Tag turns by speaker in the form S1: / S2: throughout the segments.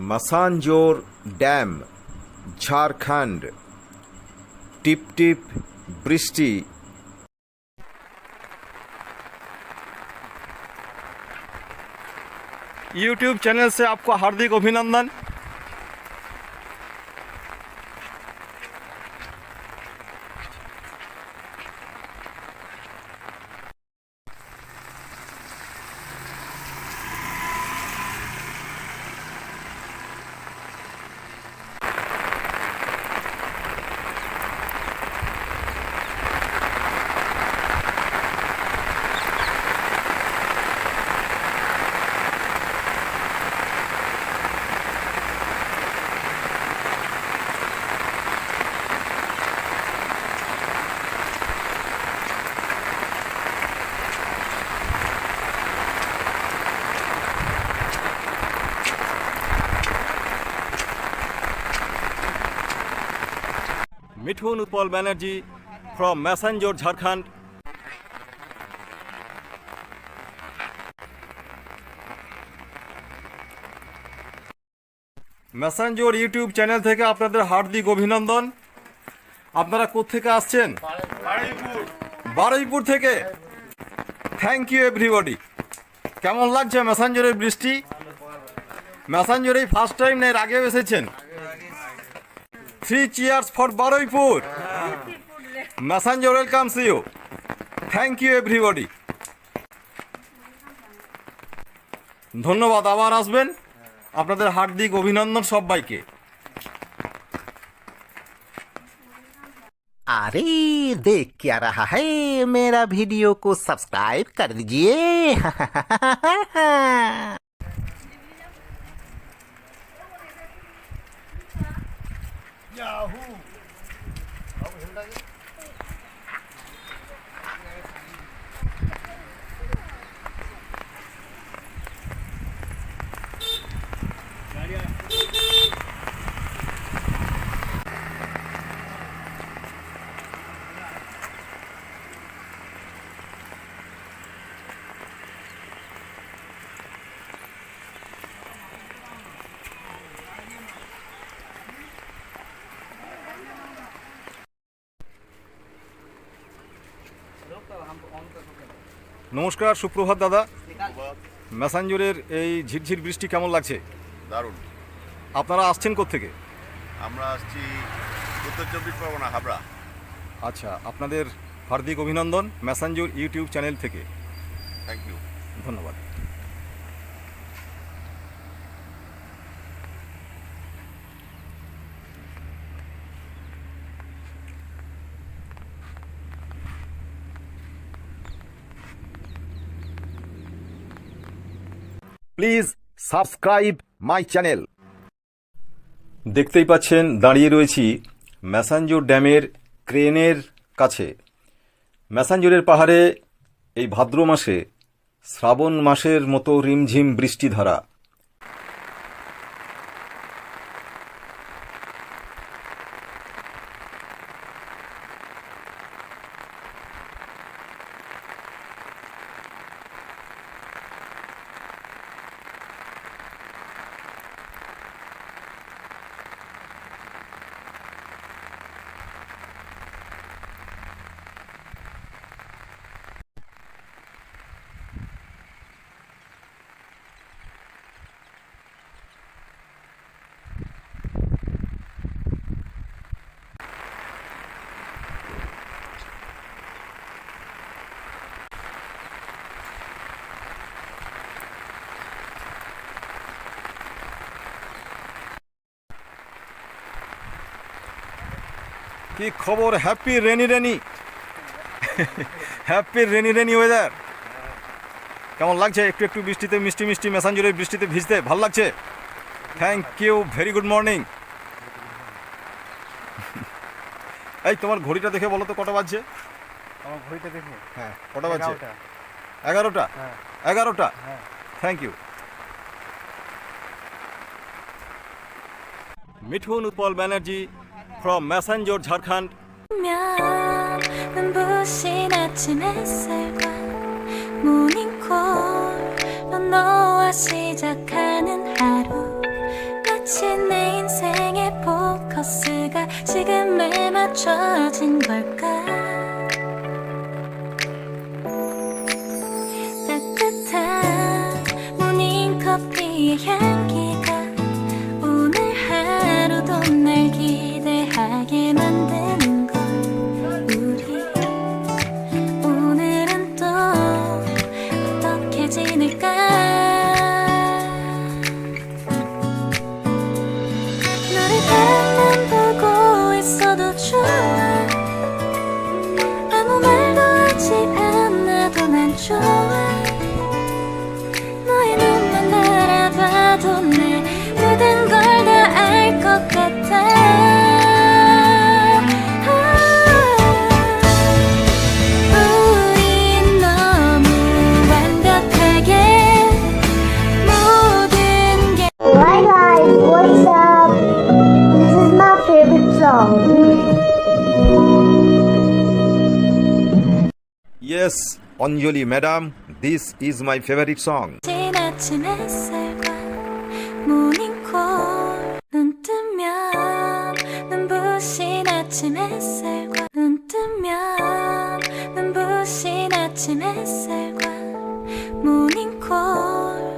S1: Massanjore dam Jharkhand টিপ টিপ বৃষ্টি।
S2: यूट्यूब चैनल से आपको हार्दिक अभिनंदन। Mithun Utpal Banerjee from Massanjore, Jharkhand। Massanjore YouTube channel থেকে আপনাদের হার্দিক অভিনন্দন। আপনারা কোত্থেকে আসছেন? বারুইপুর থেকে। Thank you everybody. কেমন লাগছে ম্যাসাঞ্জোরের বৃষ্টি? ম্যাসাঞ্জোরে ফার্স্ট টাইম না এর আগেও এসেছেন? 3 cheers for Bharat. Massanjore welcomes you. Thank you everybody. ধন্যবাদ, আবার আসবেন। আপনাদের হার্দিক অভিনন্দন সবাইকে।
S3: अरे देख क्या रहा है, मेरा वीडियो को सब्सक्राइब कर दीजिए।
S2: নমস্কার, সুপ্রভাত দাদা। ম্যাসাঞ্জোরের এই ঝিরঝির বৃষ্টি কেমন লাগছে?
S4: দারুণ।
S2: আপনারা আসছেন কোত্থেকে?
S4: আমরা আসছি উত্তর চব্বিশ পরগনা, হাবড়া।
S2: আচ্ছা, আপনাদের হার্দিক অভিনন্দন ম্যাসাঞ্জোর ইউটিউব চ্যানেল থেকে।
S4: থ্যাংক ইউ,
S2: ধন্যবাদ।
S1: Please subscribe my channel.
S2: দেখতেই পাচ্ছেন দাঁড়িয়ে রয়েছি ম্যাসাঞ্জোর ড্যামের ক্রেনের কাছে। ম্যাসাঞ্জোরের পাহাড়ে এই ভাদ্র মাসে শ্রাবণ মাসের মতো রিমঝিম বৃষ্টিধারা। কি খবর? Happy rainy happy rainy weather. কেমন লাগছে একটু একটু বৃষ্টিতে, মিষ্টি মিষ্টি ম্যাসাঞ্জোরের বৃষ্টিতে ভিজতে? ভালো লাগছে? Thank you, very good morning. এই তোমার ঘড়িটা দেখে বলো তো কটা বাজছে?
S5: আমার ঘড়িটা দেখে?
S2: হ্যাঁ, কটা বাজছে? 11টা। 11টা। Thank you. Mithun Utpal Banerjee from Massanjore, Jharkhand।
S6: 눈부신 아침 햇살과 모닝콜로 너와 시작하는 하루, 맞춰진 걸까? 따뜻한 모닝커피의 향기가 오늘 하루도 날 기대하게 만드는 걸. 우리 오늘은 또 어떻게 지낼까? 너를 바라만 보고 있어도 좋아. 아무 말도 하지 않아도 난 좋아. 너의 눈만 바라봐도 내 모든 걸 다 알 것 같아. 우린 너무 완벽하게 모든 게
S7: Hi guys, what's up? This is my favorite song.
S1: Yes, Anjali madam, this is my favorite song.
S6: 진 아침 햇살과 모닝콜. 눈 뜨면 눈부신 아침 햇살과 눈 뜨면 눈부신 아침 햇살과 모닝콜로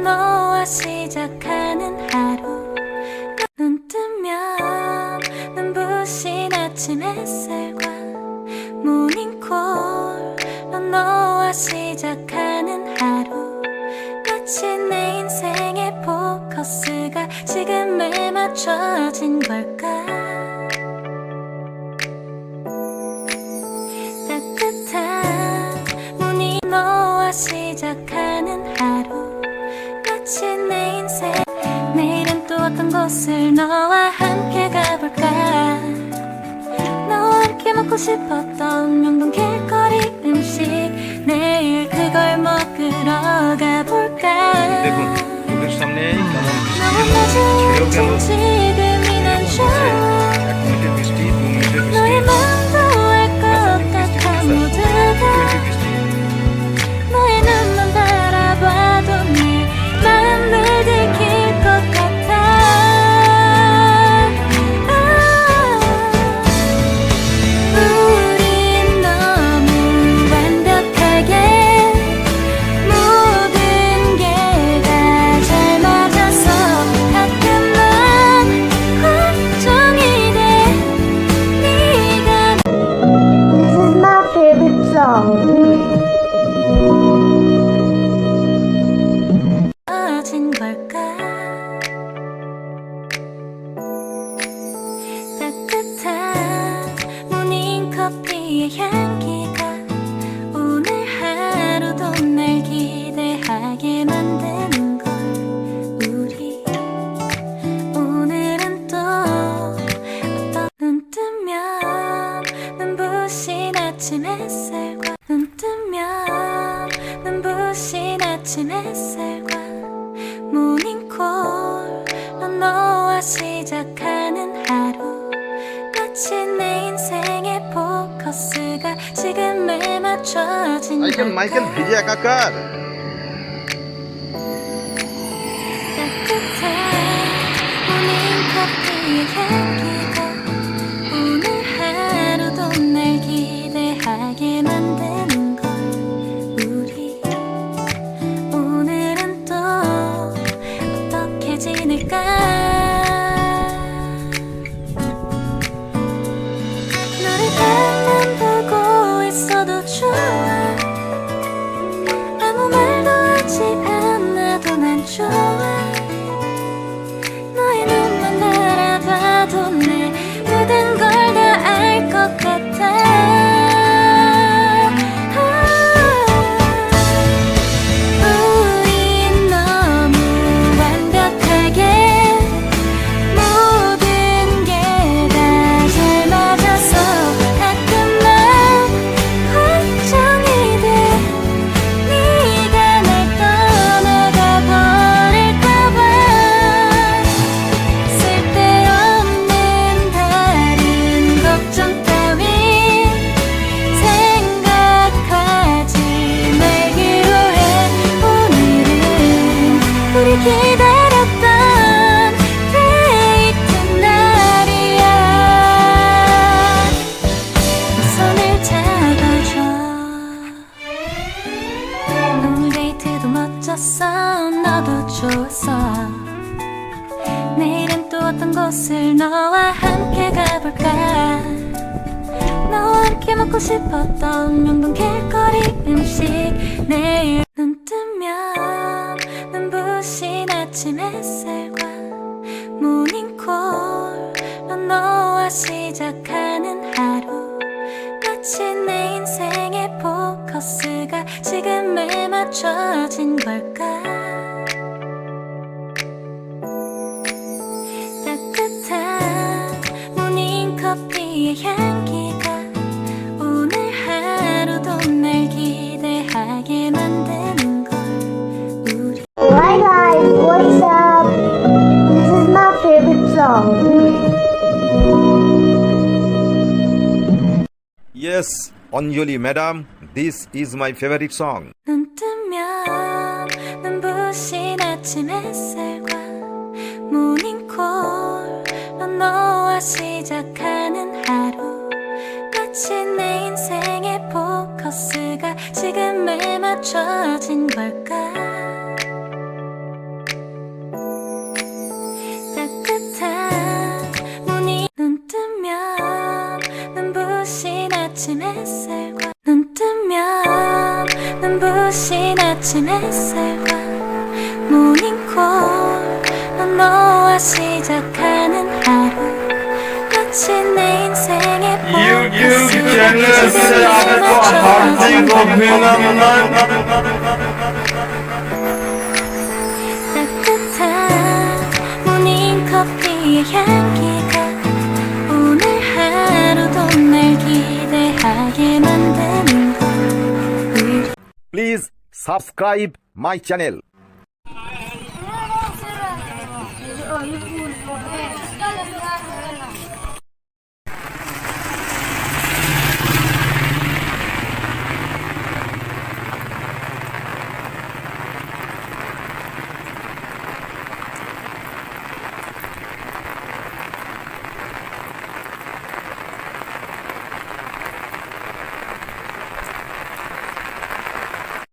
S6: 너와 시작하는 하루. 눈 뜨면 눈부신 아침 햇살과 모닝콜로 너와 시작하는 하루. 마치 내 인생의 포커스가 지금에 맞춰진 걸까? 따뜻한 문이 너와 시작하는 하루. 마치 내 인생. 내일은 또 어떤 곳을 너와 함께 가볼까? 너와 함께 먹고 싶었던 명동 길거리 음식. 내일 그걸 먹으러 가볼까?
S2: দেখুন চোখের সামনে কেমন
S6: 너무까지
S2: ঝেড়েও গেল
S6: 지금이 난 좋아.
S2: 1 মিনিটের বৃষ্টি 2 মিনিটের বৃষ্টি
S6: 너의 마음도 알 것 같아. 모두가
S2: 20 বৃষ্টি
S6: 너의 눈만 바라봐도 내 마음을 들킬 것 같아. 우린 너무 완벽하게 모든 게 다 잘 맞아서 가끔만 걱정이 돼. 네가
S7: This is my favorite song.
S6: 진 걸까? 따뜻한 모닝커피의 향기가 오늘 하루도 날 기대하게 만드는 걸. 우리 오늘은 또 눈 뜨면 눈부신 아침 햇살과 눈 뜨면 눈부신 아침 햇살과 모닝콜로 너와 시작하는 하루. 마치 내 인생의 포커스가 지금에 맞춰진
S4: মাইকেল
S6: 걸까?
S4: ভিজে একাকার
S6: 따뜻한 모닝커피의 향기가 오늘 하루도 날 기대하게 만드는 걸. 우리 오늘은 또 어떻게 지낼까? 너를 바라만 보고 있어도 좋아. 아무 말도 하지 않아도 난 좋아. 너의 눈만 바라봐도 내 모든 걸 다 알 것 같아. 우린 너무 완벽하게 모든 게 다 잘 맞아서 가끔만 걱정이 돼. 네가 날 떠나가 버릴까봐. 쓸데없는 다른 걱정 따윈 생각하지 말기로 해. 오늘은 우리 기다렸던 데이트 날이야. 곳을 너와 함께 가볼까 너와 함께 먹고 싶었던 명동 길거리 음식 내일 눈 뜨면 눈부신 아침 햇살과 모닝콜로 너와 시작하는 하루 마치 내 인생의 포커스가 지금에 맞춰진 걸까 따뜻한 모닝커피의 향기가 오늘 하루도 날 기대하게 만드는 걸 우리
S7: Hi guys, what's up? This is my favorite song.
S1: Yes, Anjali madam, this is my favorite song.
S6: 눈 뜨면 눈부신 아침 햇살과 모닝콜로 너와 시작하는 하루 마치 내 인생의 포커스가 지금에 맞춰진 걸까 따뜻한 눈 뜨면 눈부신 아침 햇살과 눈 뜨면 눈부신 아침 햇살과 모닝콜로 너와 시작하는 하루 마치 내 인생의 포커스가 지금에 맞춰진 따뜻한 모닝커피의 향기가 오늘 하루도 날 기대하게 만드는 걸 우리
S1: Please subscribe my channel.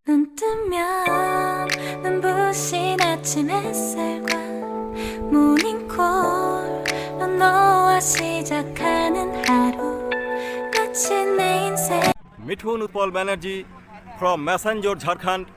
S6: 눈 뜨면 눈부신 아침 햇살과 모닝콜로 너와 시작하는 하루 마치 내 인생
S2: মিঠুন Utpal Banerjee from Massanjore, Jharkhand.